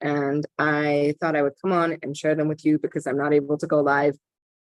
and I thought I would come on and share them with you because I'm not able to go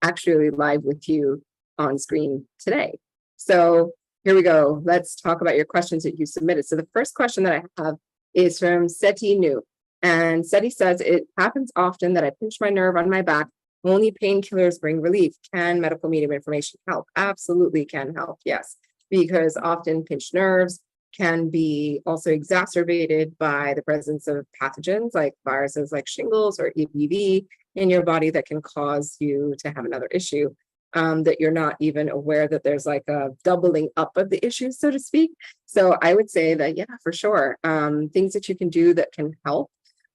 actually live with you on screen today. So here we go. Let's talk about your questions that you submitted. So the first question that I have is from Seti Nu. And Seti says, it happens often that I pinch my nerve on my back. Only painkillers bring relief. Can medical medium information help? Absolutely can help, yes. Because often pinched nerves can be also exacerbated by the presence of pathogens like viruses like shingles or EBV in your body that can cause you to have another issue that you're not even aware that there's like a doubling up of the issue, so to speak. So I would say that, yeah, for sure. Things that you can do that can help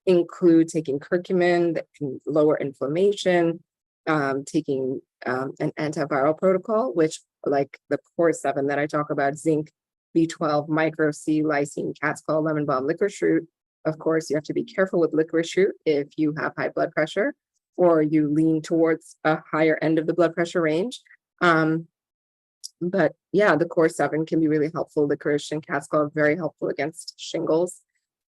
include taking curcumin that can lower inflammation, taking an antiviral protocol, which like the core 7 that I talk about, zinc, B12, micro C, lysine, cat's claw, lemon balm, licorice root. Of course, you have to be careful with licorice root if you have high blood pressure or you lean towards a higher end of the blood pressure range. But yeah, the core 7 can be really helpful. Licorice and cat's claw are very helpful against shingles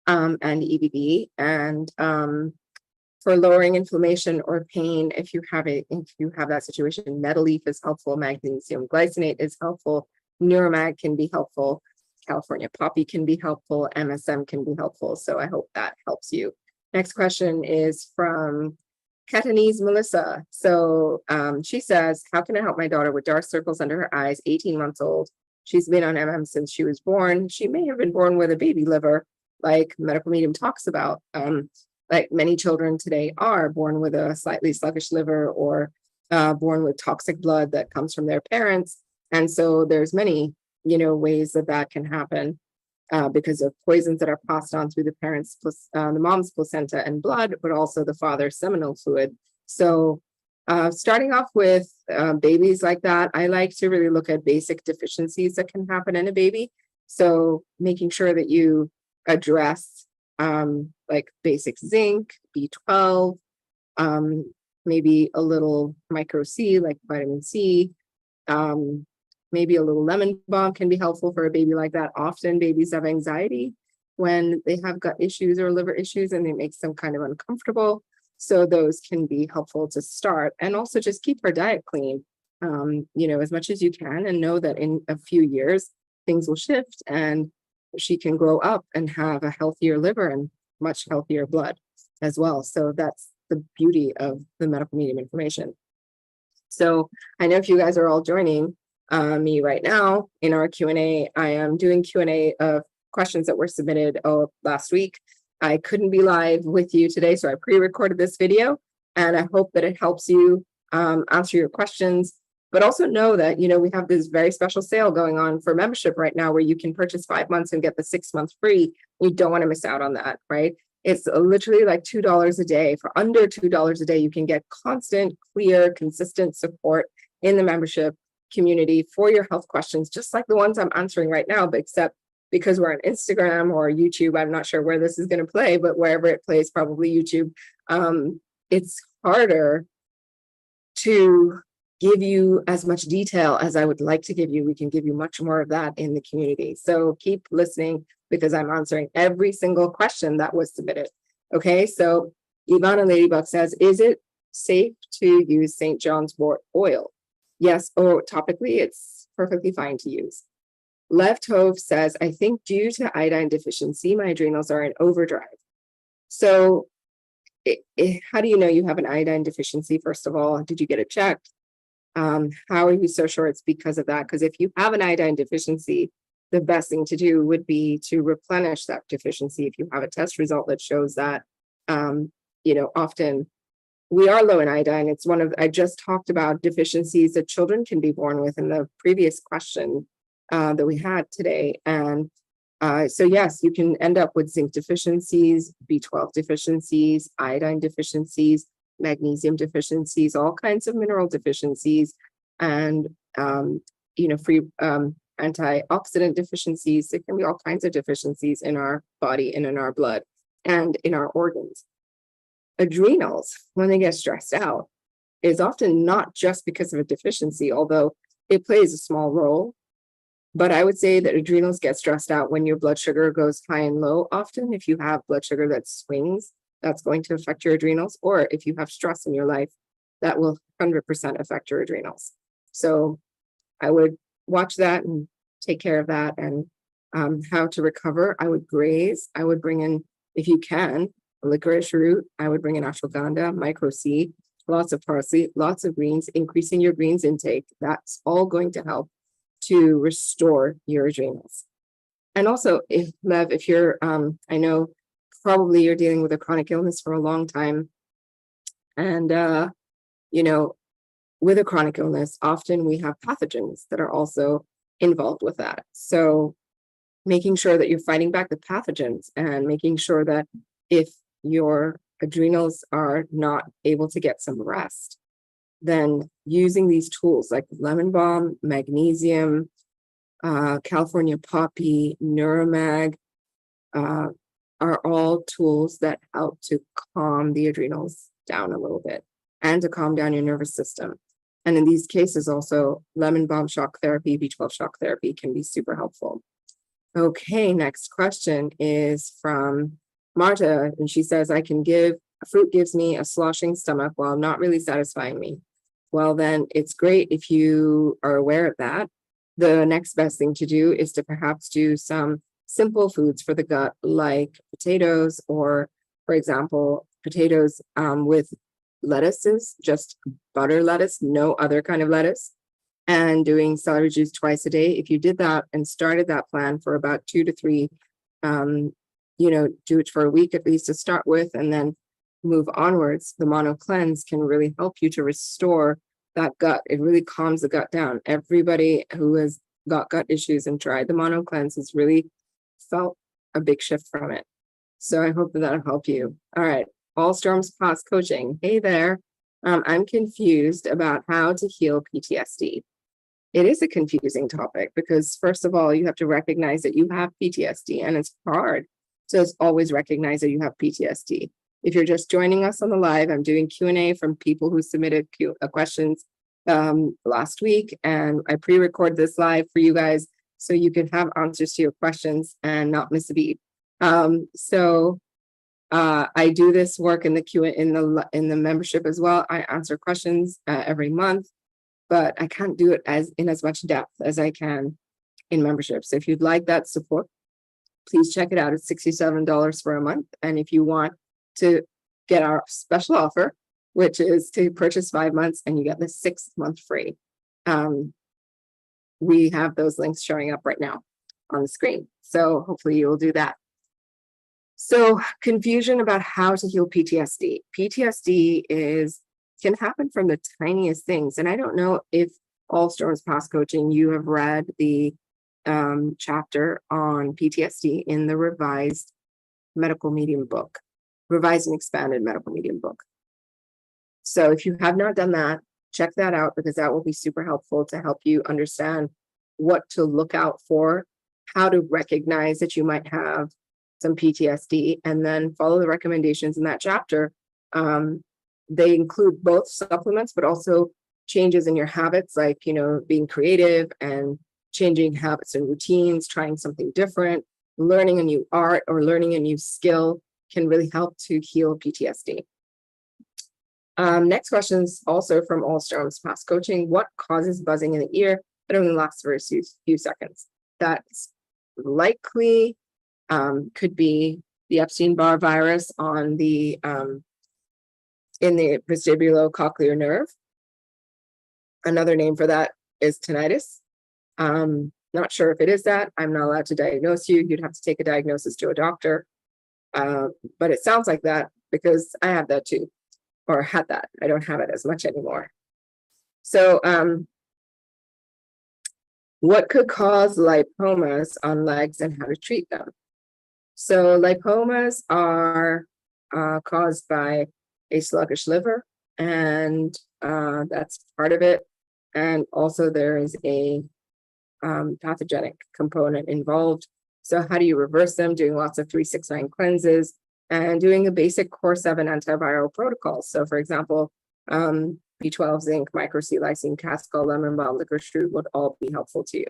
and EBV. And for lowering inflammation or pain, if you have that situation, nettle leaf is helpful, magnesium glycinate is helpful, Neuromag can be helpful, California poppy can be helpful, MSM can be helpful. So I hope that helps you. Next question is from Catanese Melissa. So she says, how can I help my daughter with dark circles under her eyes, 18 months old? She's been on MM since she was born. She may have been born with a baby liver, like medical medium talks about. Like many children today are born with a slightly sluggish liver or born with toxic blood that comes from their parents. And so there's many, ways that can happen because of poisons that are passed on through the parents, the mom's placenta and blood, but also the father's seminal fluid. So starting off with babies like that, I like to really look at basic deficiencies that can happen in a baby. So making sure that you address like basic zinc, B12, maybe a little micro C, like vitamin C, maybe a little lemon balm can be helpful for a baby like that. Often babies have anxiety when they have gut issues or liver issues and it makes them kind of uncomfortable. So those can be helpful to start. And also just keep her diet clean, as much as you can, and know that in a few years, things will shift and she can grow up and have a healthier liver and much healthier blood as well. So that's the beauty of the medical medium information. So I know if you guys are all joining me right now in our Q&A, I am doing Q&A of questions that were submitted last week. I couldn't be live with you today, so I pre-recorded this video, and I hope that it helps you answer your questions. But also know that, we have this very special sale going on for membership right now where you can purchase 5 months and get the 6 months free. You don't want to miss out on that, right? It's literally like $2 a day. For under $2 a day, you can get constant, clear, consistent support in the membership community for your health questions, just like the ones I'm answering right now, but except because we're on Instagram or YouTube, I'm not sure where this is going to play, but wherever it plays, probably YouTube, it's harder to give you as much detail as I would like to give you. We can give you much more of that in the community. So keep listening because I'm answering every single question that was submitted. Okay, so Ivana Ladybug says, is it safe to use St. John's wort oil? Yes, or topically, it's perfectly fine to use. Left Hove says, I think due to iodine deficiency, my adrenals are in overdrive. So how do you know you have an iodine deficiency? First of all, did you get it checked? How are you so sure it's because of that? Because if you have an iodine deficiency, the best thing to do would be to replenish that deficiency. If you have a test result that shows that, often we are low in iodine. It's I just talked about deficiencies that children can be born with in the previous question that we had today. And so yes, you can end up with zinc deficiencies, B12 deficiencies, iodine deficiencies, magnesium deficiencies, all kinds of mineral deficiencies, and free antioxidant deficiencies. There can be all kinds of deficiencies in our body and in our blood and in our organs. Adrenals, when they get stressed out, is often not just because of a deficiency, although it plays a small role. But I would say that adrenals get stressed out when your blood sugar goes high and low. Often, if you have blood sugar that swings that's going to affect your adrenals, or if you have stress in your life, that will 100% affect your adrenals. So I would watch that and take care of that. And how to recover, I would graze. I would bring in, if you can, a licorice root. I would bring in ashwagandha, micro C, lots of parsley, lots of greens, increasing your greens intake. That's all going to help to restore your adrenals. And also, if you're, I know probably you're dealing with a chronic illness for a long time. And, with a chronic illness, often we have pathogens that are also involved with that. So making sure that you're fighting back the pathogens and making sure that if your adrenals are not able to get some rest, then using these tools like lemon balm, magnesium, California poppy, Neuromag, are all tools that help to calm the adrenals down a little bit and to calm down your nervous system. And in these cases also, lemon balm shock therapy, B12 shock therapy can be super helpful. Okay, next question is from Marta, and she says, a fruit gives me a sloshing stomach while not really satisfying me. Well, then it's great if you are aware of that. The next best thing to do is to perhaps do some simple foods for the gut, like potatoes, or, for example, potatoes with lettuces, just butter lettuce, no other kind of lettuce, and doing celery juice twice a day. If you did that and started that plan for about 2 to 3, do it for a week at least to start with, and then move onwards, the mono cleanse can really help you to restore that gut. It really calms the gut down. Everybody who has got gut issues and tried the mono cleanse has really felt a big shift from it. So I hope that'll help you. All right. All Storms Past Coaching. Hey there. I'm confused about how to heal PTSD. It is a confusing topic because, first of all, you have to recognize that you have PTSD, and it's hard to always recognize that you have PTSD. If you're just joining us on the live, I'm doing Q&A from people who submitted questions last week, and I pre-record this live for you guys so you can have answers to your questions and not miss a beat. I do this work in the in the membership as well. I answer questions every month, but I can't do it in as much depth as I can in membership. So if you'd like that support, please check it out. It's $67 for a month. And if you want to get our special offer, which is to purchase 5 months and you get the 6th month free, we have those links showing up right now on the screen. So hopefully you will do that. So confusion about how to heal PTSD. PTSD can happen from the tiniest things. And I don't know if All Storms Past Coaching, you have read the chapter on PTSD in the revised medical medium book, revised and expanded medical medium book. So if you have not done that, check that out, because that will be super helpful to help you understand what to look out for, how to recognize that you might have some PTSD, and then follow the recommendations in that chapter. They include both supplements, but also changes in your habits, like, being creative and changing habits and routines, trying something different, learning a new art or learning a new skill can really help to heal PTSD. Next question is also from All Storms Past Coaching. What causes buzzing in the ear that only lasts for a few seconds? That's likely could be the Epstein-Barr virus on the in the vestibulocochlear nerve. Another name for that is tinnitus. Not sure if it is that. I'm not allowed to diagnose you. You'd have to take a diagnosis to a doctor. But it sounds like that because I have that too, or had that. I don't have it as much anymore. So what could cause lipomas on legs and how to treat them? So lipomas are caused by a sluggish liver, and that's part of it. And also there is a pathogenic component involved. So how do you reverse them? Doing lots of 3-6-9 cleanses and doing a basic core 7 antiviral protocols. So for example, B12, zinc, micro C, lysine, cascal, lemon balm, licorice root would all be helpful to you.